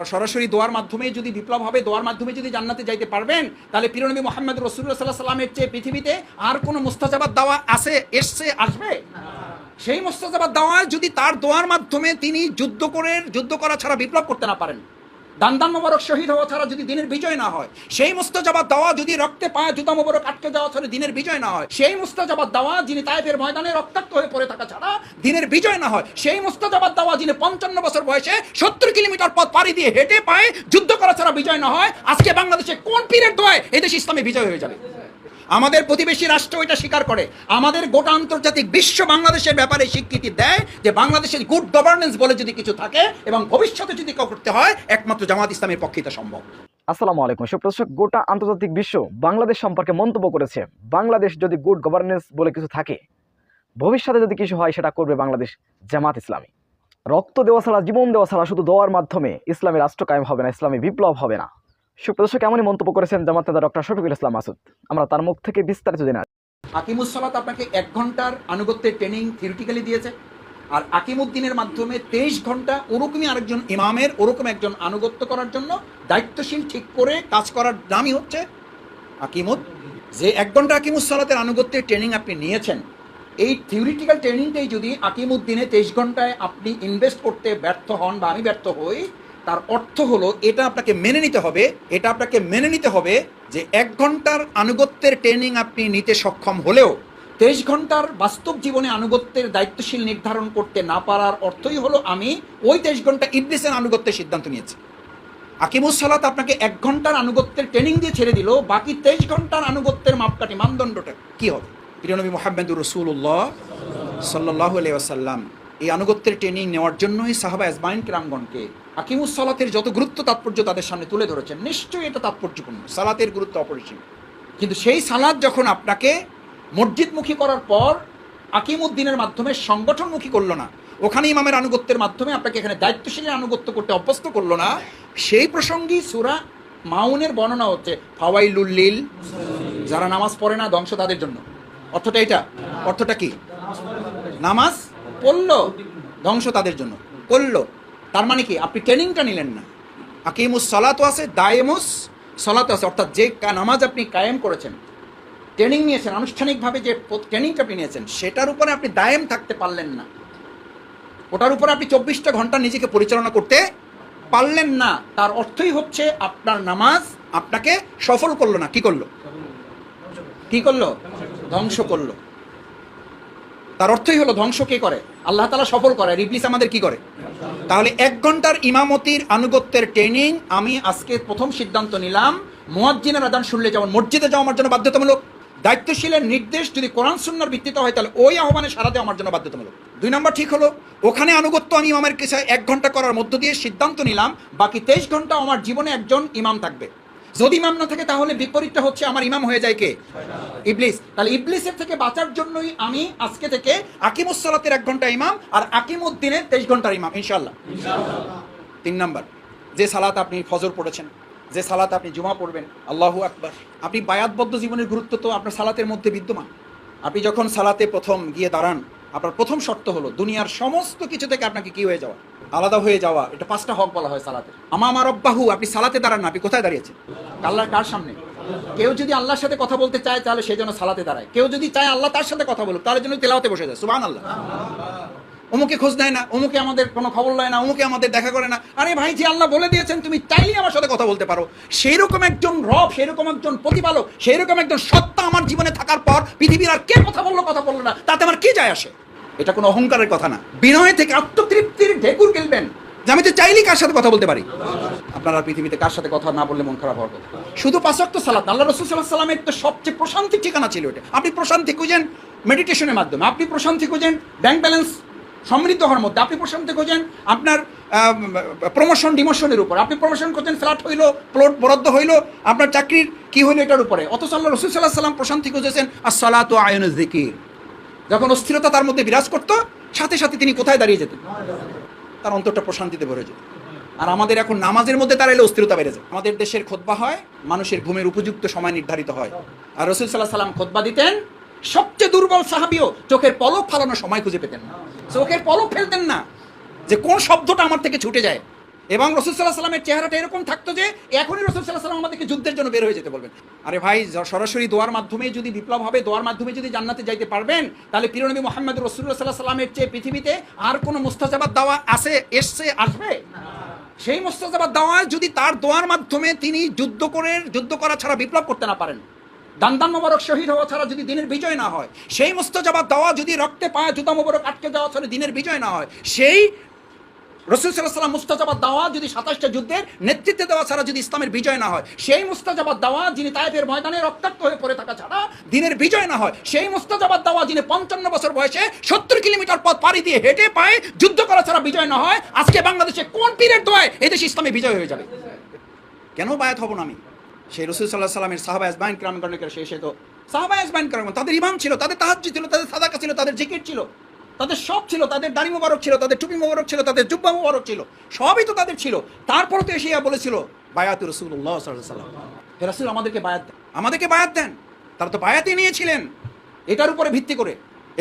সরাসরি দোয়ার মাধ্যমে যদি বিপ্লব হবে, দোয়ার মাধ্যমে যদি জান্নাতে যাইতে পারবেন, তাহলে প্রিয় নবী মুহাম্মদ রাসূলুল্লাহ সাল্লাল্লাহু আলাইহি ওয়াসাল্লামের চেয়ে পৃথিবীতে আর কোনো মুস্তাজাবাত দাওয়া আছে, আসবে? সেই মুস্তাজাবাত দাওয়া যদি তার দোয়ার মাধ্যমে তিনি যুদ্ধ করা ছাড়া বিপ্লব করতে না পারেন, দান মোবারক শহীদ হওয়া ছাড়া যদি দিনের বিজয় না হয়, সেই মুস্তাজাবাত দাওয়া যদি রক্তে পায়ে জুতা মোবারক আটকে যাওয়া ছাড়া দিনের বিজয় না হয়, সেই মুস্তাজাবাত দাওয়া যিনি তায়েফের ময়দানে রক্তাক্ত হয়ে পড়ে থাকা ছাড়া দিনের বিজয় না হয়, সেই মুস্তাজাবাত দাওয়া যিনি 55 বছর বয়সে 70 কিলোমিটার পথ পাড়ি দিয়ে হেঁটে পায়ে যুদ্ধ করা ছাড়া বিজয় না হয়, আজকে বাংলাদেশে কোন পীরের দোয়ায় এদেশ ইসলামে বিজয় হয়ে যাবে? আমাদের প্রতিবেশী রাষ্ট্র এটা স্বীকার করে, আমাদের গোটা আন্তর্জাতিক বিশ্ব বাংলাদেশের ব্যাপারে স্বীকৃতি দেয় যে বাংলাদেশের গুড গভর্নেন্স বলে যদি কিছু থাকে এবং ভবিষ্যতে যদি করতে হয়, একমাত্র জামাত ইসলামের পক্ষে এটা সম্ভব। আসসালামু আলাইকুম সুপ্রদর্শক, গোটা আন্তর্জাতিক বিশ্ব বাংলাদেশ সম্পর্কে মন্তব্য করেছে। বাংলাদেশ যদি গুড গভর্নেন্স বলে কিছু থাকে, ভবিষ্যতে যদি কিছু হয়, সেটা করবে বাংলাদেশ জামাত ইসলামী। রক্ত দেওয়া ছাড়া, জীবন দেওয়া ছাড়া, শুধু দোয়ার মাধ্যমে ইসলামী রাষ্ট্র কায়েম হবে না, ইসলামী বিপ্লব হবে না। সুপ্রদর্শক, এমনই মন্তব্য করেছেন জামাত নেতা ডক্টর শফিকুল ইসলাম মাসুদ। আমরা তার মুখ থেকে বিস্তারিত জেনে আসি। আকিমুস সালাত আপনাকে 1 ঘন্টার আনুগত্যের ট্রেনিং থিওরিটিক্যালি দিয়েছে, আর আকিমুদ্দিনের মাধ্যমে 23 ঘন্টা ওরকমই আরেকজন ইমামের ওরকম একজন আনুগত্য করার জন্য দায়িত্বশীল ঠিক করে কাজ করার নামই হচ্ছে আকিমুদ। যে 1 ঘন্টা আকিমুস সালাতের আনুগত্যের ট্রেনিং আপনি নিয়েছেন, এই থিওরিটিক্যাল ট্রেনিংটাই যদি আকিমুদ্দিনে 23 ঘন্টায় আপনি ইনভেস্ট করতে ব্যর্থ হন বা আমি ব্যর্থ হই, তার অর্থ হলো এটা আপনাকে মেনে নিতে হবে যে 1 ঘন্টার আনুগত্যের ট্রেনিং আপনি নিতে সক্ষম হলেও 23 ঘন্টার বাস্তব জীবনে আনুগত্যের দায়িত্বশীল নির্ধারণ করতে না পারার অর্থই হলো আমি ওই 23 ঘন্টা ইবলিসের আনুগত্যের সিদ্ধান্ত নিয়েছি। আকিমুস সালাত আপনাকে 1 ঘন্টার আনুগত্যের ট্রেনিং দিয়ে ছেড়ে দিল, বাকি 23 ঘন্টার আনুগত্যের মাপকাঠি মানদণ্ডটা কি হবে? প্রিয় নবী মুহাম্মদুর রাসূলুল্লাহ সাল্লাল্লাহু আলাইহি ওয়াসাল্লাম এই আনুগত্যের ট্রেনিং নেওয়ার জন্যই সাহাবা আজমাইন কিরামগণকে আকিমুস সালাতের যত গুরুত্ব তাৎপর্য তাদের সামনে তুলে ধরেছেন। নিশ্চয়ই এটা তাৎপর্যপূর্ণ, সালাতের গুরুত্ব অপরিসীম। কিন্তু সেই সালাত যখন আপনাকে মসজিদমুখী করার পর আকিমুদ্দিনের মাধ্যমে সংগঠনমুখী করলো না, ওখানে ইমামের আনুগত্যের মাধ্যমে আপনাকে এখানে দায়িত্বশীলের আনুগত্য করতে অভ্যস্ত করলো না, সেই প্রসঙ্গেই সূরা মাউনের বর্ণনা হচ্ছে ফাওয়াইলুল লিল, যারা নামাজ পড়ে না ধ্বংস তাদের জন্য। অর্থটা এটা, অর্থটা কি? নামাজ পড়লো ধ্বংস তাদের জন্য করলো। তার মানে কি? আপনি ট্রেনিংটা নিলেন না। আকিমুস সালাতও আছে, দায়েমুস সালাতও আছে, অর্থাৎ যে নামাজ আপনি কায়েম করেছেন, ট্রেনিং নিয়েছেন, আনুষ্ঠানিকভাবে যে ট্রেনিংটা আপনি নিয়েছেন, সেটার উপরে আপনি দায়েম থাকতে পারলেন না, ওটার উপরে আপনি 24টা ঘন্টা নিজেকে পরিচালনা করতে পারলেন না। তার অর্থই হচ্ছে আপনার নামাজ আপনাকে সফল করলো না। কি করলো? ধ্বংস করলো। তার অর্থই হলো ধ্বংস কে করে? আল্লাহ তাআলা সফল করে, আর ইবলিস আমাদের কি করে? তাহলে 1 ঘন্টার ইমামতির আনুগত্যের ট্রেনিং আমি আজকে প্রথম সিদ্ধান্ত নিলাম, মুয়াজ্জিনের আযান শুনলে যেমন মসজিদে যাওয়া আমার জন্য বাধ্যতামূলক, দায়িত্বশীলের নির্দেশ যদি কোরআন সুন্নাহর ভিত্তিতে হয়, তাহলে ওই আহ্বানে সাড়া দেওয়া আমার জন্য বাধ্যতামূলক। 2 নম্বর ঠিক হলো, ওখানে আনুগত্য আমি ইমামের কাছে 1 ঘন্টা করার মধ্য দিয়ে সিদ্ধান্ত নিলাম বাকি 23 ঘন্টা আমার জীবনে একজন ইমাম থাকবে। যদি ইমাম না থাকে তাহলে বিপরীতটা হচ্ছে আমার ইমাম হয়ে যায় কে? ইবলিস। তাহলে ইবলিসের থেকে বাঁচার জন্যই আমি আজকে থেকে আকিমুস সালাতের 1 ঘন্টা ইমাম আর আকিমুদ্দিনের 23 ঘন্টার ইমাম, ইনশাআল্লাহ। 3 নম্বর, যে সালাত আপনি ফজর পড়েছেন, যে সালাত আপনি জুমা পড়বেন, আল্লাহু আকবার, আপনি বায়াতবদ্ধ জীবনের গুরুত্ব তো আপনার সালাতের মধ্যে বিদ্যমান। আপনি যখন সালাতে প্রথম গিয়ে দাঁড়ান, আপনার প্রথম শর্ত হলো দুনিয়ার সমস্ত কিছু থেকে আপনাকে কি হয়ে যাওয়া? আলাদা হয়ে যাওয়া। এটা 5টা হক বলা হয় সালাতে। আমামা রব্বাহু, আপনি সালাতে দাঁড়ান না, আপনি কোথায় দাঁড়িয়েছেন? আল্লাহর কার সামনে? কেউ যদি আল্লাহর সাথে কথা বলতে চায় তাহলে সে যেন সালাতে দাঁড়ায়, কেউ যদি চায় আল্লাহ তার সাথে কথা বলুক তাহলে যেন তেলাওয়াতে বসে যায়। সুবহানাল্লাহ। অমুকে খোঁজ নেয় না, অমুকে আমাদের কোনো খবর নেয় না, অমুকে আমাদের দেখা করে না। আরে ভাই, যে আল্লাহ বলে দিয়েছেন তুমি চাইলে আমার সাথে কথা বলতে পারো, সেই রকম একজন রব, সেই রকম একজন প্রতিপালক, সেই রকম একজন সত্তা আমার জীবনে থাকার পর পৃথিবীর আর কে কথা বললো না, তাতে আমার কি যায় আসে? এটা কোনো অহংকারের কথা না। বিনয় থেকে আত্মতৃপ্তির ঢেকুর গেলবেন যে আমি তো চাইলেই কার সাথে কথা বলতে পারি। আপনারা পৃথিবীতে কার সাথে কথা না বললে মন খারাপ হওয়ার কথা। শুধু 5 ওয়াক্ত সালাত, আল্লাহ রাসূল সাল্লাল্লাহু আলাইহি ওয়াসাল্লামের তো সবচেয়ে প্রশান্তির ঠিকানা ছিল এটা। আপনি প্রশান্তি খুঁজেন মেডিটেশনের মাধ্যমে, আপনি প্রশান্তি খুঁজেন ব্যাংক ব্যালেন্স সমৃদ্ধ হওয়ার মধ্যে, আপনি প্রশান্তি খুঁজেন আপনার প্রমোশন ডিমোশনের উপর, আপনি প্রমোশন করছেন, ফ্ল্যাট হইলো, প্লট বরাদ্দ হইলো, আপনার চাকরির কি হইলো এটার উপরে। অথচ আল্লাহ রাসূল সাল্লাল্লাহু আলাইহি ওয়াসাল্লাম প্রশান্তি খুঁজেছেন আসসালাতু আয়নুজ যিকির। যখন অস্থিরতা তার মধ্যে বিরাজ করতো, সাথে সাথে তিনি কোথায় দাঁড়িয়ে যেতেন? তার অন্তরটা প্রশান্তিতে ভরে যেত। আর আমাদের এখন নামাজের মধ্যে দাঁড়াইলে অস্থিরতা বেড়ে যায়। আমাদের দেশের খুতবা হয়, মানুষের ঘুমের উপযুক্ত সময় নির্ধারিত হয়, আর রাসূল সাল্লাল্লাহু আলাইহি ওয়াসাল্লাম খুতবা দিতেন, সবচেয়ে দুর্বল সাহাবীও চোখের পলক ফালানোর সময় খুঁজে পেতেন না, চোখের পলক ফেলতেন না যে কোন শব্দটা আমার থেকে ছুটে যায়। এবং রাসূল সাল্লাল্লাহু আলাইহি সাল্লামের চেহারাটা এরকম থাকতো যে এখনই রাসূল সাল্লাল্লাহু আলাইহি সাল্লাম আমাদেরকে যুদ্ধের জন্য বের হয়ে যেতে বলবেন। আরে ভাই, সরাসরি দোয়ার মাধ্যমে যদি বিপ্লব হবে, দোয়ার মাধ্যমে যদি জান্নাতে যাইতে পারবেন, তাহলে প্রিয় নবী মুহাম্মদ রাসূলুল্লাহ সাল্লাল্লাহু আলাইহি সাল্লামের চেয়ে পৃথিবীতে আর কোনো মুস্তাজাবাত দাওয়া আসবে? সেই মুস্তাজাবাত দাওয়া যদি তার দোয়ার মাধ্যমে তিনি যুদ্ধ করা ছাড়া বিপ্লব করতে না পারেন, দান মোবারক শহীদ হওয়া ছাড়া যদি দিনের বিজয় না হয়, সেই মুস্তাজাবাত দাওয়া যদি রক্তে পায়ে জুতা মোবারক আটকে যাওয়া ছাড়া দিনের বিজয় না হয়, সেই রাসূল সাল্লাল্লাহু আলাইহি সাল্লাম মুস্তাজাবাত দাওয়া যদি 27টা যুদ্ধের নেতৃত্বে দেওয়া ছাড়া যদি ইসলামের বিজয় না হয়, সেই মুস্তাজাবাত দাওয়া যিনি তায়েফের ময়দানে রক্তাক্ত হয়ে পড়ে থাকা ছাড়া দিনের বিজয় না হয়, সেই মুস্তাজাবাত দাওয়া যিনি 55 বছর বয়সে 70 কিলোমিটার পথ পাড়ি দিয়ে হেঁটে পায়ে যুদ্ধ করা ছাড়া বিজয় না হয়, আজকে বাংলাদেশে কোন পীরের দোয়ায় এই দেশে ইসলামে বিজয় হয়ে যাবে? কেন বায়াত হব না আমি? সেই রাসূল সাল্লাল্লাহু আলাইহি সাল্লামের সাহাবা আজমাইন কিরামগণের শেষে তো সাহাবা আজমাইন কিরাম, তাদের ঈমান ছিল, তাদের তাহাজ্জুদ ছিল, তাদের সাদাকা ছিল, তাদের জিকির ছিল, তাদের সব ছিল, তাদের দাড়ি মোবারক ছিল, তাদের টুপি মোবারক ছিল, তাদের জুব্বা মোবারক ছিল, সবই তো তাদের ছিল। তারপর তো এসে বলেছিল বায়াতু রাসূলুল্লাহ সাল্লাল্লাহু আলাইহি ওয়াসাল্লাম, হে রাসূল আমাদেরকে বায়াত দেন। তারা তো বায়াতই নিয়েছিলেন এটার উপরে ভিত্তি করে।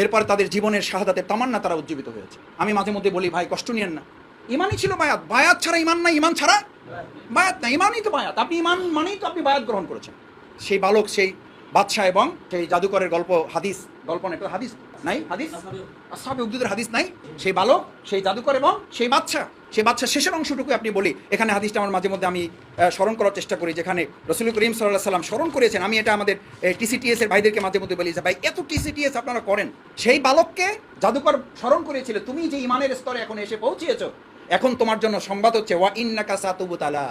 এরপর তাদের জীবনের শাহাদাতের তামান্না তারা উজ্জীবিত হয়েছে। আমি মাঝে মধ্যে বলি, ভাই কষ্ট নিয়েন না, ইমানই ছিল বায়াত। বায়াত ছাড়া ইমান না, ইমান ছাড়া বায়াত না, ইমানই তো বায়াত। আপনি ইমান মানেই তো আপনি বায়াত গ্রহণ করেছেন। সেই বালক, সেই বাদশাহ এবং সেই জাদুকরের গল্প, গল্প না, একটা হাদিস নাই, হাদিস আসহাবে উখদুদের হাদিস নাই, সেই বালক, সেই জাদুকর এবং সেই বাদশাহ শেষের অংশটুকু আপনি বলি। এখানে হাদিসটা আমার মাঝে মধ্যে আমি স্মরণ করার চেষ্টা করি, যেখানে রাসূল করিম সাল্লাল্লাহু আলাইহি সাল্লাম স্মরণ করেছেন। আমি এটা আমাদের টিসিটিএস এর ভাইদেরকে মাঝে মধ্যে বলি যে ভাই, এত টিসিটিএস আপনারা করেন। সেই বালককে জাদুকর স্মরণ করেছিল, তুমি যে ইমানের স্তরে এখন এসে পৌঁছিয়েছো, এখন তোমার জন্য সংবাদ হচ্ছে ওয়া ইন্নাকা সাতুবতালা।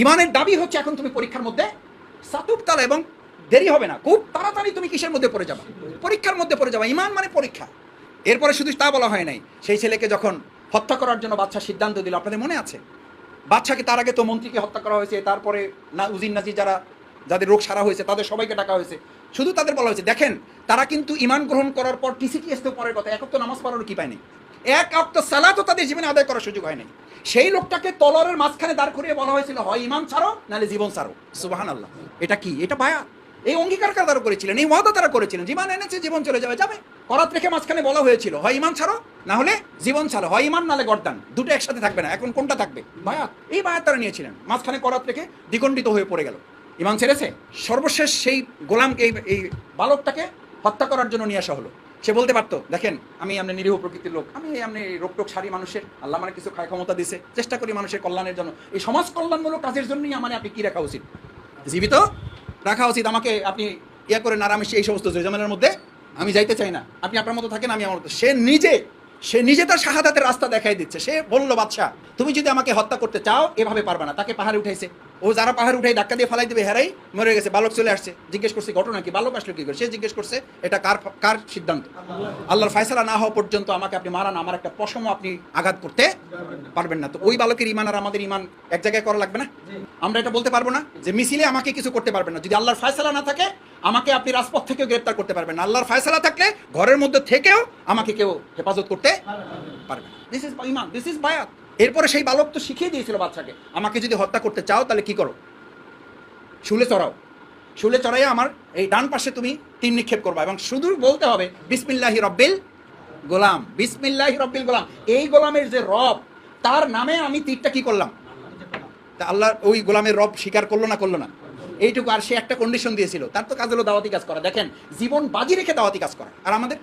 ইমানের দাবি হচ্ছে এখন তুমি পরীক্ষার মধ্যে সাতুবতালা, এবং দেরি হবে না, খুব তাড়াতাড়ি তুমি কিসের মধ্যে পড়ে যাবা? পরীক্ষার মধ্যে পড়ে যাবা। ইমান মানে পরীক্ষা। এরপরে শুধু তা বলা হয় নাই, সেই ছেলেকে যখন হত্যা করার জন্য বাদশা সিদ্ধান্ত দিল, আপনাদের মনে আছে? বাদশাকে তার আগে তো মন্ত্রীকে হত্যা করা হয়েছে, তারপরে উজির নাজির যাদের রোগ সারা হয়েছে তাদের সবাইকে ডাকা হয়েছে। শুধু তাদের বলা হয়েছে, দেখেন তারা কিন্তু ইমান গ্রহণ করার পর টিসিটিএস তো পরের কথা, এক ওয়াক্ত নামাজ পড়ারও কি পায়নি, এক ওয়াক্ত সালাতও তাদের জীবনে আদায় করার সুযোগ হয় নাই। সেই লোকটাকে তলোয়ারের মাঝখানে দাঁড় করিয়ে বলা হয়েছিল, হয় ইমান ছাড়ো নাহলে জীবন ছাড়ো। সুবহানাল্লাহ। এটা কি? এটা বায়াত। এই অঙ্গীকার তারা করেছিলেন, এই ওয়াদা তারা করেছিলেন, জীবন এনেছে জীবন চলে যাবে। করাত রেখে মাঝখানে বলা হয়েছিল, হয় ইমান ছাড়ো না হলে জীবন ছাড়ো, হয় ইমান নাহলে গর্দান, দুটো একসাথে থাকবে না। এখন কোনটা থাকবে? বায়াত। এই বায়াত তারা নিয়েছিলেন। মাঝখানে করাত রেখে দ্বিখণ্ডিত হয়ে পড়ে গেল, ইমান ছেড়েছে। সর্বশেষ সেই গোলামকে, এই বালকটাকে হত্যা করার জন্য নিয়ে আসা হলো। সে বলতে পারতো, দেখেন আমি এমনি নিরীহ প্রকৃতির লোক, আমি এমনি রোগটোক সারি মানুষের, আল্লাহ মানে কিছু খায় ক্ষমতা দিছে, চেষ্টা করি মানুষের কল্যাণের জন্য, এই সমাজ কল্যাণমূলক কাজের জন্যই আমার আপনি কি রাখা উচিত? জীবিত রাখা উচিত। আমাকে আপনি ইয়া করে নারামিষে এই সমস্ত জয়জামেলের মধ্যে আমি যাইতে চাই না, আপনি আপনার মতো থাকেন, আমি আমার মতো। সে নিজে তার শাহাদাতের রাস্তা দেখাই দিচ্ছে। সে বলল, বাদশা তুমি যদি আমাকে হত্যা করতে চাও এভাবে পারবে না। তাকে পাহাড়ে উঠাইছে, ও যারা পাহাড়ে উঠাই ধাক্কা দিয়ে ফালাই দেবে, হেরাই মরে গেছে। বালক চলে আসছে, জিজ্ঞেস করছে ঘটনা কি, বালক আসলো কি করে? সে জিজ্ঞেস করছে, এটা কার সিদ্ধান্ত? আল্লাহর ফয়সালা না হওয়া পর্যন্ত আমাকে আপনি মারান, আমার একটা পশমও আপনি আঘাত করতে পারবেন না। তো ওই বালকের ইমান আর আমাদের ইমান এক জায়গায় করা লাগবে না? আমরা এটা বলতে পারবো না যে মিছিলে আমাকে কিছু করতে পারবেন না, যদি আল্লাহর ফয়সালা না থাকে আমাকে আপনি রাজপথ থেকেও গ্রেফতার করতে পারবেন না। আল্লাহর ফয়সালা থাকলে ঘরের মধ্যে থেকেও আমাকে কেউ হেফাজত করতে পারবে না। This is Iman, this is বায়াত। এরপরে সেই বালক তো শিখিয়ে দিয়েছিল বাচ্চাকে, আমাকে যদি হত্যা করতে চাও তাহলে কি করো? শুলে চড়াও, শুলে চড়াইয়া আমার এই ডান পাশে তুমি তীর নিক্ষেপ করবা, এবং শুধু বলতে হবে বিসমিল্লাহি রব্বিল গোলাম, বিসমিল্লাহি রব্বিল গোলাম। এই গোলামের যে রব, তার নামে আমি তীরটা কি করলাম? তা আল্লাহ ওই গোলামের রব স্বীকার করলো না? এইটুকু। আর সে একটা কন্ডিশন দিয়েছিল, তার তো কাজ হলো দাওয়াতি কাজ করা। দেখেন, জীবন বাজি রেখে দাওয়াতি কাজ করা। আর আমাদের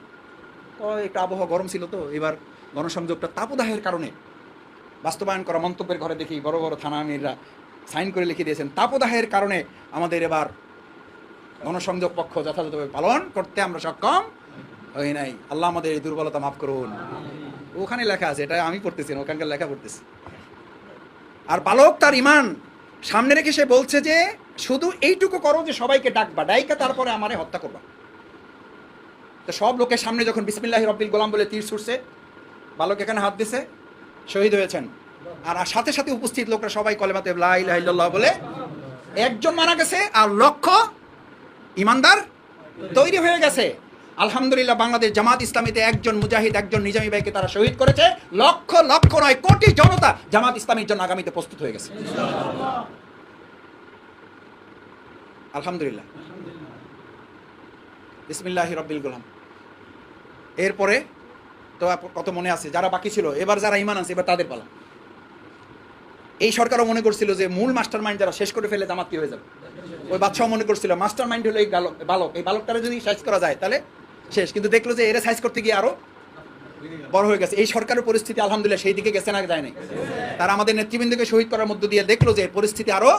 একটা আবহাওয়া গরম ছিল, তো এবার গণসংযোগটা তাপদাহের কারণে বাস্তবায়ন করা মন্তব্যের ঘরে দেখি বড় বড় থানা আমিররা সাইন করে লিখে দিয়েছেন, তাপদাহের কারণে আমাদের এবার গণসংযোগ পক্ষ যথাযথভাবে পালন করতে আমরা সক্ষম হই নাই। আল্লাহ আমাদের এই দুর্বলতা মাফ করুন। ওখানে লেখা আছে, এটা আমি পড়তেছি না, ওখানকার লেখা পড়তেছি। আর বালক তার ইমান সামনে রেখে সে বলছে যে শুধু এইটুকু করো যে সবাইকে ডাকবা, ডাইকা তারপরে আমারে হত্যা করবা। তো সব লোকের সামনে যখন বিসমিল্লাহি রব্বিল গোলাম বলে তীর ছুটছে, বালক এখানে হাত দিছে, শহীদ হয়েছেন। আর সাথে সাথে উপস্থিত লোকরা সবাই কলেমা লা ইলাহা ইল্লাল্লাহ বলে, একজন মারা গেছে আর লক্ষ ইমানদার তৈরি হয়ে গেছে। আলহামদুলিল্লাহ, বাংলাদেশ জামাত ইসলামীতে একজন মুজাহিদ, একজন নিজামী ভাইকে তারা শহীদ করেছে। লক্ষ লক্ষ নয়, কোটি জনতা জামাত ইসলামীর জন্য আগামীতে প্রস্তুত হয়ে গেছে। আলহামদুলিল্লাহ। বিসমিল্লাহি রব্বিল গোলাম। এরপরে তো কত মনে আছে যারা বাকি ছিল, এবার যারা ইমান আছে এবার তাদের পালা। এই সরকারও মনে করছিল যে মূল মাস্টার মাইন্ড যারা শেষ করে ফেলে জামাত কি হয়ে যাবে। ওই বাচ্চাও মনে করছিল মাস্টার মাইন্ড হলো এই বালক, এই বালকটারে যদি সাইজ করা যায় তাহলে শেষ, কিন্তু দেখলো যে এরা সাইজ করতে গিয়ে আরো বড় হয়ে গেছে। এই সরকারের পরিস্থিতি আলহামদুলিল্লাহ সেই দিকে গেছে না যায় নাই। তারা আমাদের নেতৃবৃন্দকে শহীদ করার মধ্য দিয়ে দেখলো যে পরিস্থিতি আরো,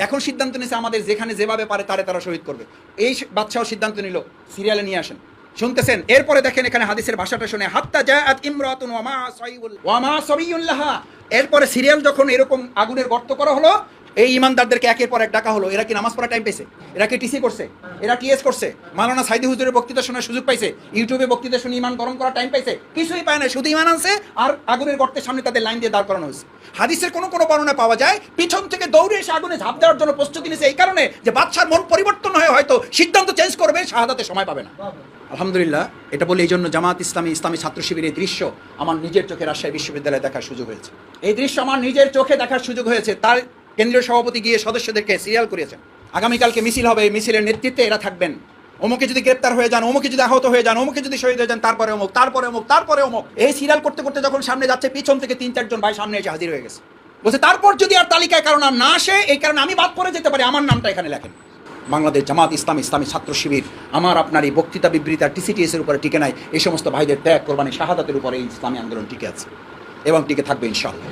এখন সিদ্ধান্ত নিয়েছে আমাদের যেখানে যেভাবে পারে তারা শহীদ করবে। এই বাচ্চাও সিদ্ধান্ত নিল সিরিয়ালে নিয়ে আসেন, শুনতেছেন। এরপরে দেখেন এখানে হাদিসের ভাষাটা শুনে, হাত্তা জাআত ইমরাতুন ওয়া মা সাবিয়ুন লাহা। এরপরে সিরিয়াল যখন এরকম আগুনের গর্ত করা হলো, এই ইমানদারদেরকে একের পর এক ডাকা হলো। এরা কি নামাজ পড়ার টাইম পেয়েছে? এরা কি টিসি করছে? এরা টিএস করছে? মাওলানা সাইদি হুজুরের বক্তৃতা শোনার সুযোগ পাইছে? ইউটিউবে বক্তৃতা শুনে ইমান গরম করার টাইম পাইছে? কিছুই পায় না, শুধু ইমান আনছে আর আগুনের গর্তের সামনে তাদের লাইন দিয়ে দাঁড় করানো হয়েছে। হাদিসের কোনো বর্ণনা পাওয়া যায় পিছন থেকে দৌড়ে এসে আগুনে ঝাঁপ দেওয়ার জন্য প্রস্তুতি নিয়েছে, এই কারণে যে বাদশার মন পরিবর্তন হয়ে হয়তো সিদ্ধান্ত চেঞ্জ করবে, শাহাদাতে সময় পাবে না। আলহামদুলিল্লাহ, এটা বলে এই জন্য জামাত ইসলামী ছাত্র শিবিরের দৃশ্য আমার নিজের চোখে রাজশাহী বিশ্ববিদ্যালয়ে দেখার সুযোগ হয়েছে। এই দৃশ্য আমার নিজের চোখে দেখার সুযোগ হয়েছে। তার কেন্দ্রীয় সভাপতি গিয়ে সদস্যদেরকে সিরিয়াল করেছেন, আগামীকালকে মিছিল হবে, মিছিলের নেতৃত্বে এরা থাকবেন। অমুকে যদি গ্রেপ্তার হয়ে যান, অমুকে যদি আহত হয়ে যান, অমুকে যদি শহীদ হয়ে যান, তারপরে অমুক, তারপরে অমুক, তারপরে অমুক। এই সিরিয়াল করতে করতে যখন সামনে যাচ্ছে, পিছন থেকে 3-4 জন ভাই সামনে এসে হাজির হয়ে গেছে। বলছে তারপর যদি আর তালিকায় কারণ আর না আসে, এই কারণে আমি বাদ পড়ে যেতে পারি, আমার নামটা এখানে লেখেন। বাংলাদেশ জামাত ইসলামী ছাত্র শিবির আমার আপনার এই বক্তৃতা বিবৃতি আর টিসিটিএস এর উপরে টিকে নাই, এই সমস্ত ভাইদের ত্যাগ কোরবানি শাহাদাতের উপরে এই ইসলামী আন্দোলন টিকে আছে এবং টিকে থাকবে ইনশাআল্লাহ।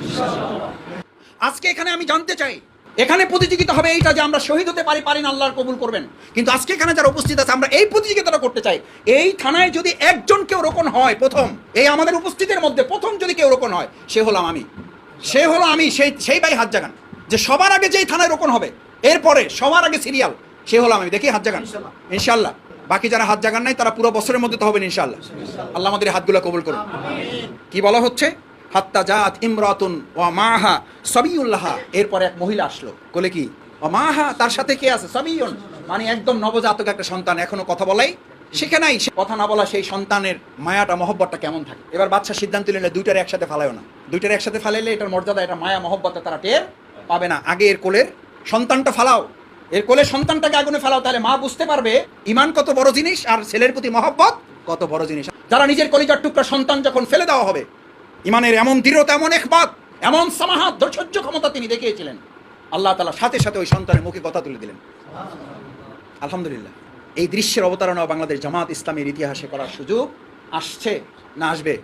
আজকে এখানে আমি জানতে চাই, এখানে প্রতিযোগিতা হবে এইটা যে আমরা শহীদ হতে পারি না, আল্লাহর কবুল করবেন। কিন্তু আজকে এখানে যারা উপস্থিত আছে, আমরা এই প্রতিযোগিতাটা করতে চাই। এই থানায় যদি একজন কেউ রোকন হয়, প্রথম এই আমাদের উপস্থিতের মধ্যে প্রথম যদি কেউ রোকন হয়, সে হলাম আমি, সেই ভাই হাত জাগান যে সবার আগে যেই থানায় রোকন হবে, এরপরে সবার আগে সিরিয়াল, সে হলাম আমি। দেখি হাত জাগান ইনশাআল্লাহ। বাকি যারা হাত জাগান নাই তারা পুরো বছরের মধ্যে তো হবেন ইনশাআল্লাহ। আল্লাহ আমাদের হাতগুলো কবুল করুন। কি বলা হচ্ছে? হাত্তা জাআত ইমরাতুন ওয়া মাহা সাবিয়ুন লাহা। এরপরে এক মহিলা আসলো, বলে কি ওয়া মাহা, তার সাথে কে আছে? সাবিয়ুন, মানে একদম নবজাতক একটা সন্তান, এখনো কথা বলাই শিখে নাই। কথা না বলা সেই সন্তানের মায়াটা মহব্বতটা কেমন থাকে। এবার বাচ্চা সিদ্ধান্ত নিলে দুইটার একসাথে ফালায়ও না। দুইটার একসাথে ফালাইলে এটার মর্যাদা, এটা মায়া মহব্বতটা তারা টের পাবে না। আগে এর কোলের সন্তানটা ফালাও, এর কোলে সন্তানটাকে আগুনে ফেলাও, তাহলে মা বুঝতে পারবে ইমান কত বড় জিনিস আর ছেলের প্রতি মহব্বত কত বড় জিনিস। যারা নিজের কলিজার টুকরা সন্তান যখন ফেলে দেওয়া হবে, ইমানের এমন দৃঢ়তা, এমন ইখবাত, এমন সামাহাত, ধৈর্য ক্ষমতা তিনি দেখিয়েছিলেন, আল্লাহ তাআলা সাথে সাথে ওই সন্তানের মুখে কথা তুলে দিলেন। আলহামদুলিল্লাহ, এই দৃশ্যের অবতারণা বাংলাদেশ জামাত ইসলামীর ইতিহাসে করার সুযোগ আসছে না আসবে?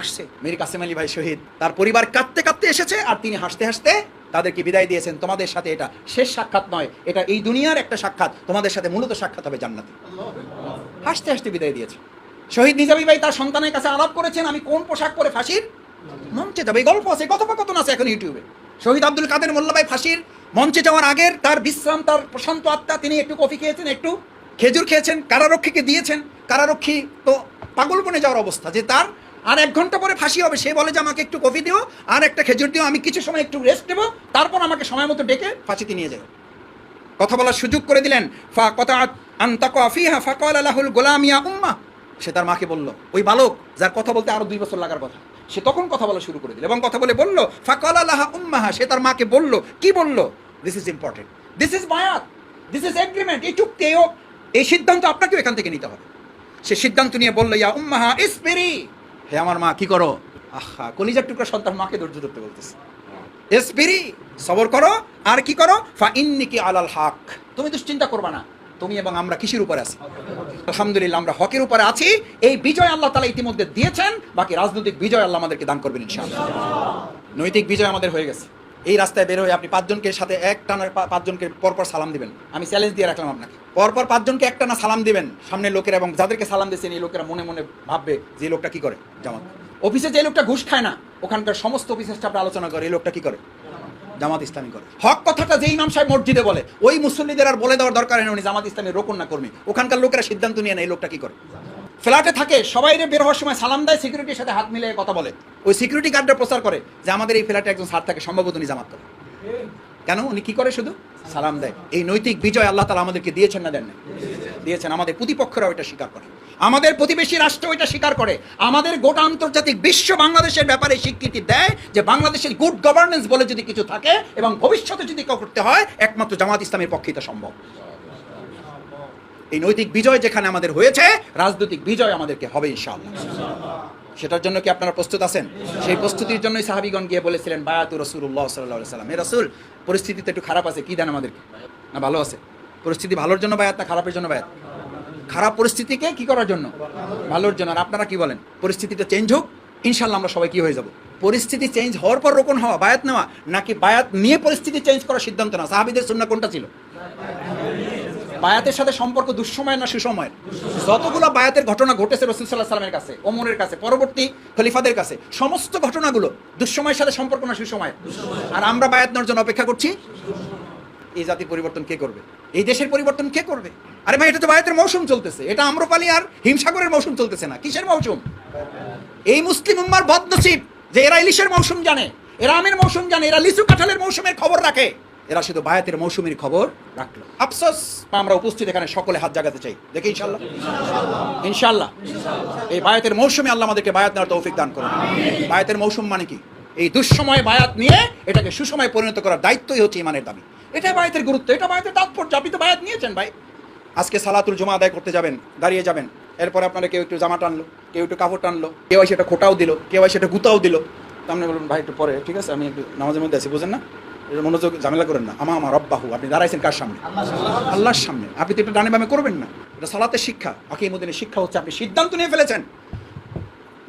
আসছে। মীর কাসেম আলী ভাই শহীদ, তার পরিবার কাঁদতে কাঁদতে এসেছে, আর তিনি হাসতে হাসতে তাদেরকে বিদায় দিয়েছেন। তোমাদের সাথে এটা শেষ সাক্ষাৎ নয়, এটা এই দুনিয়ার একটা সাক্ষাৎ, তোমাদের সাথে মূলত সাক্ষাৎ হবে জান্নাতে। হাসতে হাসতে বিদায় দিয়েছে। শহীদ নিজামী ভাই তার সন্তানের কাছে আলাপ করেছেন, আমি কোন পোশাক পরে ফাঁসির মঞ্চে যাবো। এই গল্প আছে, কথোপকথন আছে এখন ইউটিউবে। শহীদ আব্দুল কাদের মোল্লা ভাই ফাঁসির মঞ্চে যাওয়ার আগের তার বিশ্রাম, তার প্রশান্ত আত্মা, তিনি একটু কফি খেয়েছেন, একটু খেজুর খেয়েছেন, কারারক্ষীকে দিয়েছেন। কারারক্ষী তো পাগল বনে যাওয়ার অবস্থা, যে তার আর 1 ঘন্টা পরে ফাঁসি হবে। সে বলে যে আমাকে একটু কফি দিও আর একটা খেজুর দিও, আমি কিছু সময় একটু রেস্ট নেবো, তারপর আমাকে সময় মতো ডেকে ফাঁসিতে নিয়ে যাবে। কথা বলার সুযোগ করে দিলেন। সে তার মাকে বলল, ওই বালক যার কথা বলতে আরো 2 বছর লাগার কথা, সে তখন কথা বলা শুরু করে দিল এবং কথা বলে বলল ফাকালা লাহা উম্মাহা। সে তার মাকে বলল, কি বলল? This is important, this is বায়াত, দিস ইজ এগ্রিমেন্ট, এই চুক্তি, এই সিদ্ধান্ত আপনাকেও এখান থেকে নিতে হবে। সে সিদ্ধান্ত নিয়ে বলল, ইয়া উম্মাহা ইসবিরি, হে আমার মা, কি করো? আহা, কলিজার টুকরা সন্তান মাকে ধৈর্য ধরতে বলতেছে। ইসবিরি, সবর করো, আর কি করো? ফা ইন্নিকি আলাল হক, তুমি দুশ্চিন্তা করবা না, তুমি এবং আমরা কিসের উপরে আছি? আলহামদুলিল্লাহ, আমরা হকের উপরে আছি। এই বিজয় আল্লাহ তাআলা ইতিমধ্যে দিয়েছেন, বাকি রাজনৈতিক বিজয় আল্লাহ আমাদেরকে দান করবেন ইনশাআল্লাহ। নৈতিক বিজয় আমাদের হয়ে গেছে। এই রাস্তায় বের হয়ে আপনি 5 জনকে সাথে এক টানা 5 জনকে পরপর সালাম দিবেন। আমি চ্যালেঞ্জ দিয়ে রাখলাম আপনাকে, পরপর 5 জনকে এক টানা সালাম দিবেন সামনের লোকেরা, এবং যাদেরকে সালাম দিয়েছেন এই লোকেরা মনে মনে ভাববে যে এই লোকটা কি করে জামাত। অফিসে যে লোকটা ঘুষ খায় না, ওখানকার সমস্ত অফিসের স্টাফরা আলোচনা করে এই লোকটা কি করে, জামাত ইসলামী করে। হক কথাটা যে ইমাম সাহেব মসজিদে বলে, ওই মুসল্লিদের আর বলে দেওয়ার দরকার নেই উনি জামাত ইসলামের রোকন না কর্মী। ওখানকার লোকেরা সিদ্ধান্ত নিয়ে নেয় এই লোকটা কি করে। ফ্ল্যাটে থাকে, সবাই বের হওয়ার সময় সালাম দেয়, সিকিউরিটির সাথে হাত মিলিয়ে কথা বলে। ওই সিকিউরিটি গার্ডরা প্রচার করে যে আমাদের এই ফ্ল্যাটে একজন স্যার থাকে, সম্ভবত উনি জামাত করে। কেন? উনি কি করে? শুধু সালাম দেয়। এই নৈতিক বিজয় আল্লাহ তাআলা আমাদেরকে দিয়েছেন না দেন না? দিয়েছেন। আমাদের প্রতিপক্ষরাও এটা স্বীকার করে, আমাদের প্রতিবেশী রাষ্ট্র এটা স্বীকার করে, আমাদের গোটা আন্তর্জাতিক বিশ্ব বাংলাদেশের ব্যাপারে স্বীকৃতি দেয় যে বাংলাদেশের গুড গভর্নেন্স বলে যদি কিছু থাকে এবং ভবিষ্যতে যদি কেউ করতে হয়, একমাত্র জামাত ইসলামের পক্ষে এটা সম্ভব। এই নৈতিক বিজয় যেখানে আমাদের হয়েছে, রাজনৈতিক বিজয় আমাদেরকে হবে ইনশাআল্লাহ। সেটার জন্য কি আপনারা প্রস্তুত আছেন? সেই প্রস্তুতির জন্যই সাহাবীগণ গিয়ে বলেছিলেন বায়াতু রাসূলুল্লাহ সাল্লাল্লাহু আলাইহি ওয়াসাল্লাম, হে রাসূল পরিস্থিতি তো একটু খারাপ আছে, কি দেন আমাদেরকে? না ভালো আছে? পরিস্থিতি ভালোর জন্য বায়াত না খারাপের জন্য বায়াত? খারাপ পরিস্থিতিকে কি করার জন্য? ভালোর জন্য। আর আপনারা কি বলেন? পরিস্থিতিটা চেঞ্জ হোক, ইনশাল্লাহ আমরা সবাই কি হয়ে যাব? পরিস্থিতি চেঞ্জ হওয়ার পর রোকন হওয়া, বায়াত নেওয়া, নাকি বায়াত নিয়ে পরিস্থিতি চেঞ্জ করার সিদ্ধান্ত না? সাহাবীদের সুন্নাহ কোনটা ছিল? বায়াতের সাথে সম্পর্ক দুঃসময়ের না সুসময়ের? যতগুলো বায়াতের ঘটনা ঘটেছে রাসূল সাল্লাল্লাহু আলাইহি ওয়াসাল্লামের কাছে, ওমরের কাছে, পরবর্তী খলিফাদের কাছে, সমস্ত ঘটনাগুলো দুঃসময়ের সাথে সম্পর্ক না সুসময়ের? আর আমরা বায়াত নেওয়ার জন্য অপেক্ষা করছি। এই জাতি পরিবর্তন কে করবে? এই দেশের পরিবর্তন কে করবে? আরে ভাই, এটা তো বায়াতের মৌসুম চলতেছে, এটা আম্রপালি আর হিমসাগরের মৌসুম চলতেছে না। কিসের মৌসুম? এই মুসলিম উম্মার বদনসিব যে এরা ইলিশের মৌসুম জানে, এরা আমের মৌসুম জানে, এরা লিচু কাঁঠালের মৌসুমের খবর রাখে, এরা শুধু বায়াতের মৌসুমের খবর রাখলো। আফসোস, আমরা উপস্থিত এখানে সকলে হাত জাগাতে চাই, দেখি ইনশাল্লাহ ইনশাল্লাহ এই বায়াতের মৌসুমে আল্লাহ আমাদেরকে বায়াত নেওয়ার তৌফিক দান করুন। বায়াতের মৌসুম মানে কি? এই দুঃসময় বায়াত নিয়ে এটাকে সুসময় পরিণত করার দায়িত্বই হচ্ছে ইমানের দাবি। এটা বায়াতের গুরুত্ব, এটা বায়াতের তাৎপর্য। আপনি তো বায়াত নিয়েছেন ভাই। আজকে সালাতুল জুমা আদায় করতে যাবেন, দাঁড়িয়ে যাবেন, এরপরে আপনারা কেউ একটু জামা টানলো, কেউ একটু কাপড় টানলো, কেউ সেটা খোটাও দিল, কেউ সেটা গুতাও দিল। আপনি বলুন ভাই একটু পরে, ঠিক আছে আমি একটু নামাজের মধ্যে আছি, বুঝেন না? এটা মনোযোগ, ঝামেলা করেন না। আমার রব্বাহু, আপনি দাঁড়াইছেন কার সামনে? আল্লাহর সামনে। আপনি তো এটা ডানে বামে করবেন না। এটা সালাতের শিক্ষা, আকিমুদ্দিনের শিক্ষা হচ্ছে আপনি সিদ্ধান্ত নিয়ে ফেলেছেন।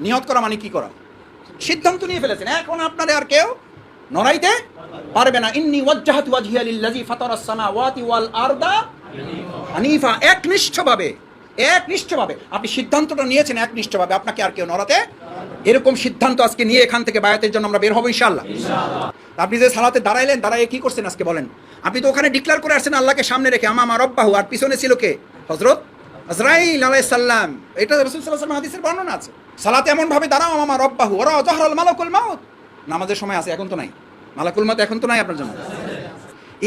নিয়ত করা মানে কি করা? সিদ্ধান্ত নিয়ে ফেলেছেন, এখন আপনাদের আর কেউ নড়াইতে পারবে না। ইন্নী ওয়াজ্জাহাতু ওয়াজহিয়া লিল্লাযী ফাতারাস সামাওয়াতি ওয়াল আরদা হানিফা। একনিষ্ঠভাবে আপনি সিদ্ধান্তটা নিয়েছেন, একনিষ্ঠভাবে, আপনাকে আর কেউ নড়াতে। এরকম সিদ্ধান্ত আজকে নিয়ে এখান থেকে বায়াতের জন্য আমরা বের হবো ইনশাআল্লাহ। আপনি যে সালাতে দাঁড়াইলেন, দাঁড়াইয়ে কি করছেন আজকে বলেন? আপনি তো ওখানে ডিক্লেয়ার করে আসছেন আল্লাহকে সামনে রেখে, আমার রব্বাহু, আর পিছনে ছিল কে? হযরত আজরাইল আলাইহিস সালাম। এটা রাসূল সাল্লাল্লাহু আলাইহি ওয়াসাল্লাম হাদিসের বর্ণনা আছে। সালাতে এমন ভাবে দাঁড়াও, আমার রব্বাহু ওয়া জাহরাল মালাকুল মাউত। নামাজের সময় আছে, এখন তো নাই। মালাকুল মাউত এখন তো নাই আপনার জন্য।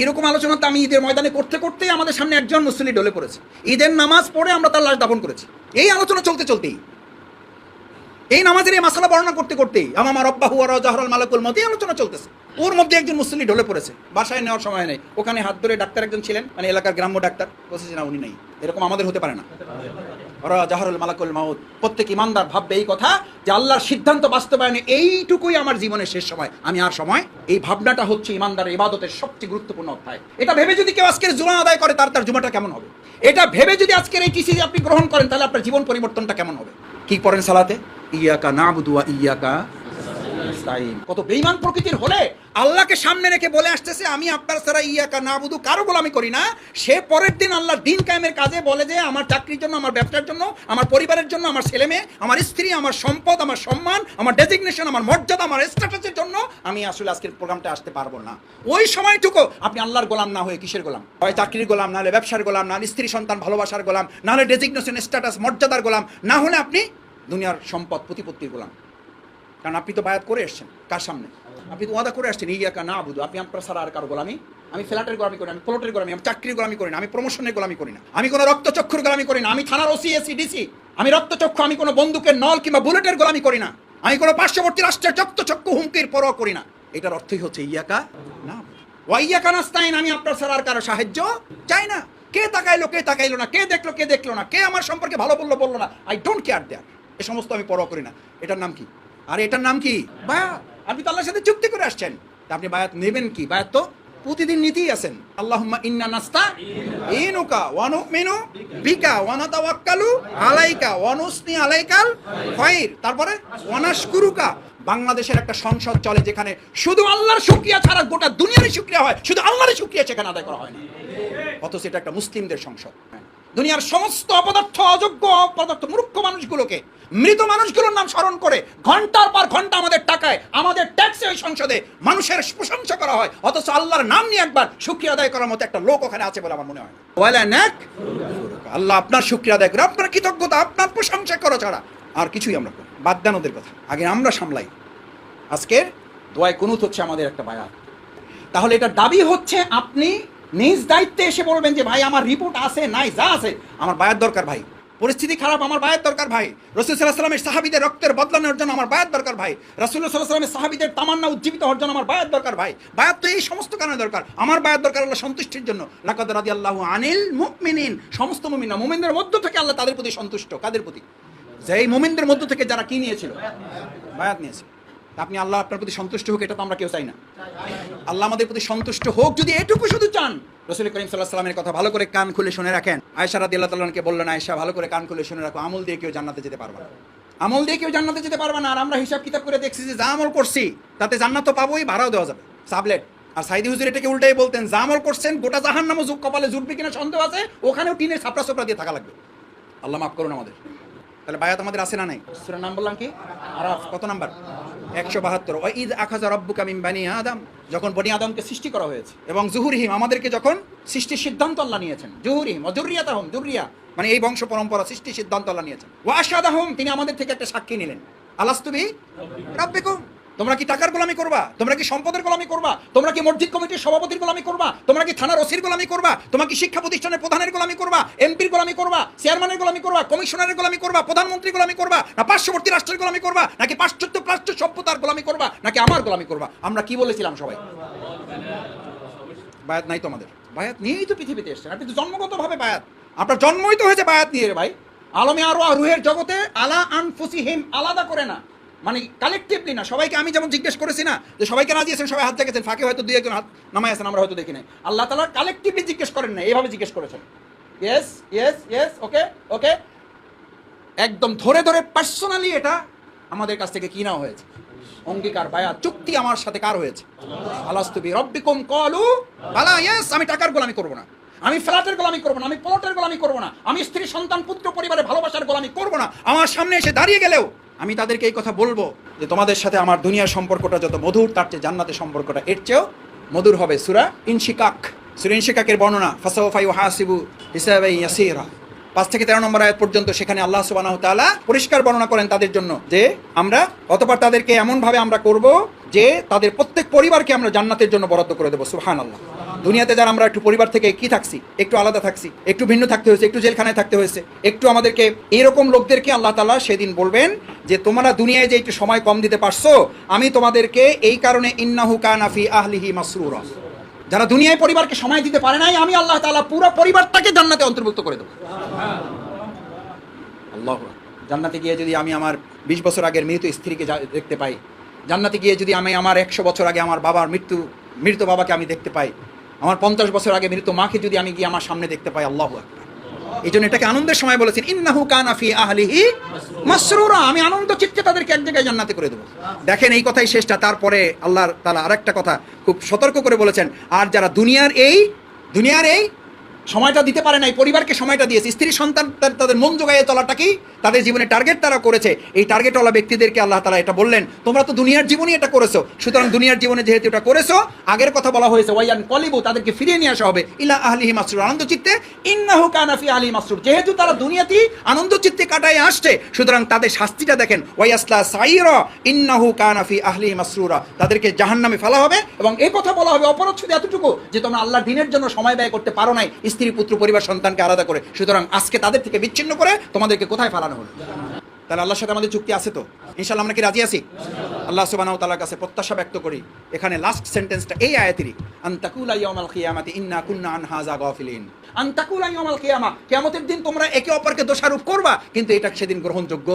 এরকম আলোচনা তো আমি ঈদের ময়দানে করতে করতেই আমাদের সামনে একজন মুসল্লি ঢলে পড়েছে। ঈদের নামাজ পড়ে আমরা তার লাশ দাফন করেছি। এই আলোচনা চলতেই, এই নামাজের এই মাসালা বর্ণনা করতেই আমার রব্বাহু ওয়া জাহরাল মালাকুল মাউত এই আলোচনা চলতেছে। ওর মধ্যে একজন মুসল্লি ঢলে পড়েছে, বাসায় নেওয়ার সময় নেই। ওখানে হাত ধরে ডাক্তার একজন ছিলেন, মানে এলাকার গ্রাম্য ডাক্তার, বলছে না উনি নেই। এরকম আমাদের হতে পারে না। ওরা জাহরাল মালাকুল মাউত। প্রত্যেক ইমানদার ভাববে এই কথা যে আল্লাহর সিদ্ধান্ত বাস্তবায়নে এইটুকুই আমার জীবনের শেষ সময়, আমি আর সময়। এই ভাবনাটা হচ্ছে ইমানদারের ইবাদতের সবচেয়ে গুরুত্বপূর্ণ অধ্যায়। এটা ভেবে যদি কেউ আজকের জুমা আদায় করে, তার জুমাটা কেমন হবে? এটা ভেবে যদি আজকের এই টিসি আপনি গ্রহণ করেন, তাহলে আপনার জীবন পরিবর্তনটা কেমন হবে? কি পড়েন সালাতে? ইয়াকা নাবুদু ওয়া ইয়াকা নাস্তাইন। কত বেঈমান প্রকৃতির হলে আল্লাহকে সামনে রেখে বলে আসতেছে আমি আপনার ছাড়া ইয়াকা নাবুদু, কারো গোলামি করি না। সে পরের দিন আল্লাহর দিন কায়েমের কাজে বলে যে আমার চাকরির জন্য, আমার ব্যবসার জন্য, আমার পরিবারের জন্য, আমার ছেলে মেয়ে, আমার স্ত্রী, আমার সম্পদ, আমার সম্মান, আমার ডেজিগনেশন, আমার মর্যাদা, আমার স্ট্যাটাসের জন্য আমি আসলে আজকের প্রোগ্রামটা আসতে পারবো না। ওই সময়টুকু আপনি আল্লাহর গোলাম না হয়ে কিসের গোলাম? হয় চাকরির গোলাম, নাহলে ব্যবসার গোলাম, নাহলে স্ত্রী সন্তান ভালোবাসার গোলাম, নাহলে ডেজিগনেশন, স্ট্যাটাস, মর্যাদার গোলাম, না হলে আপনি দুনিয়ার সম্পদ প্রতিপত্তির গোলাম। কারণ আপনি তো বায়াত করে এসছেন কার সামনে? আপনি তো ওয়াদা করে আসছেন ইয়াকা নাবুদু, আপনি আপনার ছাড়া আর কারো গোলামি। আমি ফ্ল্যাটের গোলামি করি না, আমি প্লটের গোলামি, আমি চাকরির গোলামি করি না, আমি প্রমোশনের গোলামি করি না, আমি কোনো রক্তচক্ষুর গোলামি করি না, আমি থানার ওসি এসি ডিসি, আমি রক্তচক্ষু, আমি কোনো বন্দুকের নল কিংবা বুলেটের গোলামি করি না, আমি কোনো পার্শ্ববর্তী রাষ্ট্রের রক্তচক্ষু হুমকির পরোয়া করি না। এটার অর্থই হচ্ছে ইয়াকা নাবুদু ওয়া ইয়াকা নাস্তাইন, আমি আপনার ছাড়া আর কারো সাহায্য চাই না। কে তাকাইলো কে তাকাইলো না, কে দেখলো না, কে আমার সম্পর্কে ভালো বললো না, আই ডোন্ট কেয়ার দেয়ার। এ সমস্ত আমি পরোয়া করি না। এটার নাম কি? আর এটার নাম কি? বায়াত। আপনি তো আল্লাহর সাথে চুক্তি করে আসছেন, আপনি বায়াত নেবেন কি? বায়াত তো প্রতিদিন নিতেই আছেন। আল্লাহুম্মা ইন্না নাস্তাঈনুকা ওয়া নুমিনু বিকা ওয়া নাতাওয়াক্কালু আলাইকা ওয়া নুসনি আলাইকাল খায়র। তারপরে ওয়া নাশকুরুকা। বাংলাদেশের একটা সংসদ চলে যেখানে শুধু আল্লাহর শুকরিয়া ছাড়া গোটা দুনিয়ারই শুকরিয়া হয়, শুধু আল্লাহরই শুকরিয়া সেখানে আদায় করা হয় না। অথচ এটা একটা মুসলিমদের সংসদ। দুনিয়ার সমস্ত অপদার্থ, অযোগ্য, অপদার্থ, মূর্খ মানুষগুলোকে, মৃত মানুষগুলোর নাম স্মরণ করে ঘন্টার পর ঘন্টা আমাদের টাকায়, আমাদের ট্যাক্সে ওই সংসদে মানুষের প্রশংসা করা হয়। অথচ আল্লাহর নাম নিয়ে একবার শুকরিয়া আদায় করার মতো একটা লোক ওখানে আছে বলে আমার মনে হয়। আল্লাহ আপনার শুকরিয়া আদায় করে, আপনার কৃতজ্ঞতা, আপনার প্রশংসা করা ছাড়া আর কিছুই আমরা করি। বাদ দেন ওদের কথা, আগে আমরা সামলাই। আজকের দোয়ায় কুনুত হচ্ছে আমাদের একটা বায়াত। তাহলে এটা দাবি হচ্ছে আপনি নিজ দায়িত্বে এসে বলবেন যে ভাই আমার রিপোর্ট আছে, নাই, যা আছে, আমার বায়াত দরকার ভাই। পরিস্থিতি খারাপ, আমার বায়াত দরকার ভাই। রাসূল সাল্লাল্লাহু আলাইহি ওয়াসাল্লামের সাহাবীদের রক্তের বদলা নেওয়ার জন্য আমার বায়াত দরকার ভাই। রাসূল সাল্লাল্লাহু আলাইহি ওয়াসাল্লামের সাহাবীদের তামান্না উজ্জীবিত হওয়ার জন্য আমার বায়াত দরকার ভাই। বায়াত তো এই সমস্ত কারণে দরকার। আমার বায়াত দরকার আল্লাহ সন্তুষ্টির জন্য। লাকাদ রাদিয়াল্লাহু আনিল মুমিনিন, সমস্ত মুমিন না, মুমিনদের মধ্য থেকে আল্লাহ তাদের প্রতি সন্তুষ্ট। কাদের প্রতি? যে এই মুমিনদের মধ্য থেকে যারা কি নিয়েছিল, বায়াত নিয়েছিল। আপনি আল্লাহ আপনার প্রতি সন্তুষ্ট হোক, এটা তো আমরা কেউ চাই না। আল্লাহ আমাদের প্রতি সন্তুষ্ট হোক যদি এটুকু শুধু চান। রাসূল করিম সাল্লাল্লাহু আলাইহি ওয়াসাল্লামের কথা ভালো করে কান খুলে শুনে রাখেন। আয়েশা রাদিয়াল্লাহু তাআলা আনহাকে বললেন, আয়েশা ভালো করে কান খুলে শুনে রাখো, আমল দিয়ে কেউ জান্নাতে যেতে পারবে না। আমল দিয়ে কেউ জান্নাতে যেতে পারবে না। আর আমরা হিসাব কিতাব করে দেখছি যে যা আমল করছি তাতে জান্নাত তো পাবোই, ভাড়াও দেওয়া যাবে, সাবলেট। আর সাইদি হুজুর এটাকে উল্টাই বলতেন, যা আমল করছেন গোটা জাহান্নামও যুগ কপালে জুটবে কিনা সন্দেহ আছে, ওখানেও টিনের ছাপড়া ছাপড়া দিয়ে থাকা লাগবে। আল্লাহ মাফ করুন আমাদের। তাহলে বায়াত আমাদের আছে না নাই? সূরার নাম বললাম কি? আরাফ। কত নাম্বার? 172। ওয়াইদ আখাযা রাব্বুকা মিন বানি আদম, যখন বনি আদমকে সৃষ্টি করা হয়েছে, এবং জুহুরিহিম, আমাদেরকে যখন সৃষ্টির সিদ্ধান্ত আল্লাহ নিয়েছেন। জুহুরিহিম ওয়া যুররিয়াতাহুম, যুররিয়া মানে এই বংশ পরম্পরা, সৃষ্টির সিদ্ধান্ত আল্লাহ নিয়েছেন। ওয়া আশহাদাহুম, তিনি আমাদের থেকে একটা সাক্ষী নিলেন। আলাস্তু বি রাব্বিকুম, তোমরা কি টাকার গোলামি করবা? তোমরা কি সম্পদের গোলামি করবা? তোমরা কি মসজিদ কমিটির সভাপতির গোলামি করবা? তোমরা কি থানার ওসির গোলামি করবা? তোমরা কি শিক্ষা প্রতিষ্ঠানের প্রধানের গোলামি করবা? এমপির গোলামি করবা? চেয়ারম্যানের গোলামি করবা? কমিশনারের গোলামি করবা? প্রধানমন্ত্রীর গোলামি করবা? না পার্শ্ববর্তী রাষ্ট্রের গোলামি করবা? নাকি পাশ্চাত্য প্রাচ্য সভ্যতার গোলামি করবা? নাকি আমার গোলামি করবা? আমরা কি বলেছিলাম সবাই? বায়াত নাই তো আমাদের। বায়াত নিয়েই তো পৃথিবীতে এসেছেন। আপনি তো জন্মগতভাবে বায়াত, আপনার জন্মই তো হয়েছে বায়াত নিয়ে রে ভাই। আলমে আরো রুহের জগতে আলা আনফুসিহিম, আলাদা করে না, মানে কালেকটিভলি না। সবাইকে আমি যেমন জিজ্ঞেস করেছি না যে সবাইকে রাজি আছেন, সবাই হাত জাগেছেন, ফাঁকে হয়তো দুই একজন হাত নামাই আছেন, আমরা হয়তো দেখি নাই। আল্লাহ তাআলা কালেকটিভলি জিজ্ঞেস করেন না, এইভাবে জিজ্ঞেস করেছেন। ইয়েস ইয়েস ইয়েস, ওকে ওকে, একদম ধরে ধরে পার্সোনালি এটা আমাদের কাছ থেকে কি নেওয়া হয়েছে, অঙ্গীকার, বায়াত, চুক্তি আমার সাথে কার হয়েছে? আলাস্তু বি রাব্বিকুম ক্বালু বালা। ইয়েস, আমি টাকার গোলামি করব না, আমি ফ্ল্যাটের গোলামি করব না, আমি প্লটের গোলামি করব না, আমি স্ত্রী সন্তান পুত্র পরিবারের ভালোবাসার গোলামি করব না। আমার সামনে এসে দাঁড়িয়ে গেলেও আমি তাদেরকে এই কথা বলবো যে তোমাদের সাথে আমার দুনিয়ার সম্পর্কটা যত মধুর, তার চেয়ে জান্নাতের সম্পর্কটা এর চেয়েও মধুর হবে। সূরা ইনশিকাক, সূরা ইনশিকাকের বর্ণনা, ফাসাওফা ইউহাসিবু হিসাবান ইয়াসীরা, 5 থেকে 13 নম্বর আয়াত পর্যন্ত। সেখানে আল্লাহ সুবহানাহু ওয়া তাআলা পরিষ্কার বর্ণনা করেন তাদের জন্য যে আমরা অতঃপর তাদেরকে এমন ভাবে আমরা করব যে তাদের প্রত্যেক পরিবারকে আমরা জান্নাতের জন্য বরাদ্দ করে দেবো। সুবহানাল্লাহ। দুনিয়াতে যারা আমরা একটু পরিবার থেকে কি থাকছি, একটু আলাদা থাকছি, একটু ভিন্ন থাকতে হয়েছে, একটু জেলখানায় থাকতে হয়েছে, একটু আমাদেরকে, এরকম লোকদেরকে আল্লাহ তাআলা সেদিন বলবেন যে তোমরা দুনিয়ায় যে একটু সময় কম দিতে পারছো, আমি তোমাদেরকে এই কারণে ইন্নাহু কানা ফি আহলিহি মাসরুরা, যারা দুনিয়ায় পরিবারকে সময় দিতে পারে নাই, আমি আল্লাহ তাআলা পুরো পরিবারটাকে জান্নাতে অন্তর্ভুক্ত করে দেবো। আল্লাহ, জান্নাতে গিয়ে যদি আমি আমার 20 বছর আগের মৃত স্ত্রীকে দেখতে পাই, জান্নাতে গিয়ে যদি আমি আমার 100 বছর আগে আমার বাবার মৃত বাবাকে আমি দেখতে পাই, আমার 50 বছর আগে মৃত মাকে যদি আমি গিয়ে আমার সামনে দেখতে পাই, আল্লাহু আকবার। এই জন্য এটাকে আনন্দের সময় বলেছেন, ইন্নাহু কানা ফি আহলিহি মাসরুরা, আমি আনন্দ চিত্তে তাদেরকে এক জায়গায় জান্নাতে করে দেবো। দেখেন এই কথাই শেষটা, তারপরে আল্লাহ তাআলা আরেকটা কথা খুব সতর্ক করে বলেছেন, আর যারা দুনিয়ার এই সময়টা দিতে পারে নাই, পরিবারকে সময়টা দিয়েছে, স্ত্রী সন্তান তাদের মন জোগাইয়ে চলাটাকেই তাদের জীবনে টার্গেট তারা করেছে, এই টার্গেটওয়ালা ব্যক্তিদেরকে আল্লাহ তাআলা এটা বললেন, তোমরা তো দুনিয়ার জীবনই এটা করেছো, সুতরাং দুনিয়ার জীবনে যেহেতু এটা করেছো, আগের কথা বলা হয়েছে ওয়াইয়ান কলিবু, তাদেরকে ফিরিয়ে নিয়ে আসা হবে ইলা আহলিহি মাসরুর, আনন্দ চিত্তে, ইন্নাহু কানা ফি আহলিহি মাসরুর, যেহেতু তারা দুনিয়াতেই আনন্দ চিত্তে কাটায় আসছে, সুতরাং তাদের শাস্তিটা দেখেন, ওয়াইয়াসলা সাইরা ইন্নাহু কানা ফি আহলিহি মাসরুরা, তাদেরকে জাহান্নামে ফেলা হবে। এবং এই কথা বলা হবে অপরচ্ছদে এতটুকু যে তোমরা আল্লাহর দ্বীনের জন্য সময় ব্যয় করতে পারো নাই, স্ত্রী পুত্র পরিবার সন্তানকে আলাদা করে, সুতরাং আজকে তাদের থেকে বিচ্ছিন্ন করে তোমাদেরকে কোথায় ফেলানো হলো? তাহলে আল্লাহর সাথে আমাদের চুক্তি আছে তো? ইনশাআল্লাহ আমরা কি রাজি আছি? আল্লাহ সুবহানাহু ওয়া তাআলার কাছে প্রত্যাশা ব্যক্ত করি, এখানে লাস্ট সেন্টেন্সটা এই আয়াতেরই, আনতাকুলা ইয়াউমাল কিয়ামাতি ইন্না কুন্না আন হাযা গাফিলিন, আনতাকুলা ইয়াউমাল কিয়ামা, কিয়ামতের দিন তোমরা একে অপরকে দোষারোপ করবা, কিন্তু এটা সেদিন গ্রহণযোগ্য।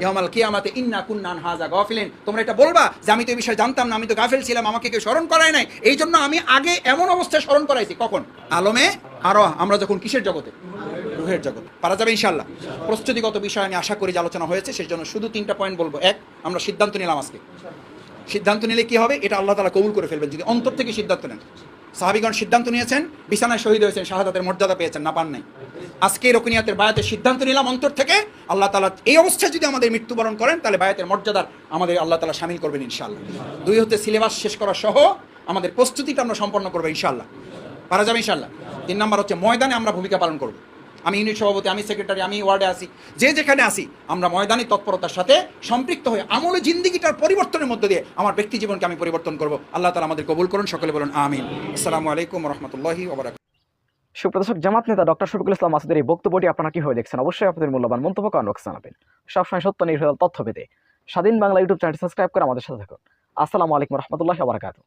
ইয়াউমাল কিয়ামাতি ইন্না কুন্না আন হাযা গাফিলিন, তোমরা এটা বলবা যে আমি তো এই বিষয়ে জানতাম না, আমি তো গাফিল ছিলাম, আমাকে কেউ স্মরণ করায় নাই, এই জন্য আমি আগে এমন অবস্থায় স্মরণ করাইছি। কখন? আলমে আরো, আমরা যখন কিসের জগতে? রুহের জগতে। পারা যাবে ইনশাআল্লাহ। প্রস্তুতিগত বিষয় আমি আশা করি যে আলোচনা হয়েছে, সেই জন্য শুধু 3টা পয়েন্ট বলবো। 1, আমরা সিদ্ধান্ত নিলাম আজকে। সিদ্ধান্ত নিলে কি হবে? এটা আল্লাহ তাআলা কবুল করে ফেলবেন যদি অন্তর থেকে সিদ্ধান্ত নেন। সাহাবীগণ সিদ্ধান্ত নিয়েছেন, বিছানায় শহীদ হয়েছেন, শাহাদাতের মর্যাদা পেয়েছেন, না পান নাই। আজকে রুকনিয়াতের বায়াতের সিদ্ধান্ত নিলাম অন্তর থেকে, আল্লাহ তাআলা এই অবস্থায় যদি আমাদের মৃত্যুবরণ করেন, তাহলে বায়াতের মর্যাদার আমাদের আল্লাহ তাআলা শামিল করবেন ইনশাআল্লাহ। 2 হতে সিলেবাস শেষ করা সহ আমাদের প্রস্তুতিটা আমরা সম্পন্ন করবো ইনশাআল্লাহ। পারা যাবে ইনশাআল্লাহ। 3 নাম্বার হচ্ছে ময়দানে আমরা ভূমিকা পালন করব। আমি ইউনিট সভাপতি, আমি সেক্রেটারি, আমি ওয়ার্ডে আসি, যে যেখানে আসি, আমরা ময়দানি তৎপরতার সাথে সম্পৃক্ত হয়ে আমলে জিন্দিগিটার পরিবর্তনের মধ্য দিয়ে আমার ব্যক্তি জীবনকে আমি পরিবর্তন করব। আল্লাহ তাআলা আমাদের কবুল করুন, সকলে বলুন আমিন। আসসালামু আলাইকুম ওয়া রাহমাতুল্লাহি ওয়া বারাকাতুহু। সুপ্রদর্শক, জামাত নেতা ডক্টর শফিকুল ইসলাম মাসুদের এই বক্তব্যটি আপনারা কিভাবে দেখছেন? অবশ্যই আপনাদের মূল্যবান মন্তব্য কমেন্ট বক্সে জানাবেন। সবসময় সত্য নির্ভেজাল তথ্য পেতে স্বাধীন বাংলা ইউটিউব চ্যানেলটি সাবস্ক্রাইব করে আমাদের সাথে থাকুন। আসসালামু আলাইকুম ওয়া রাহমাতুল্লাহি ওয়া বারাকাতুহু।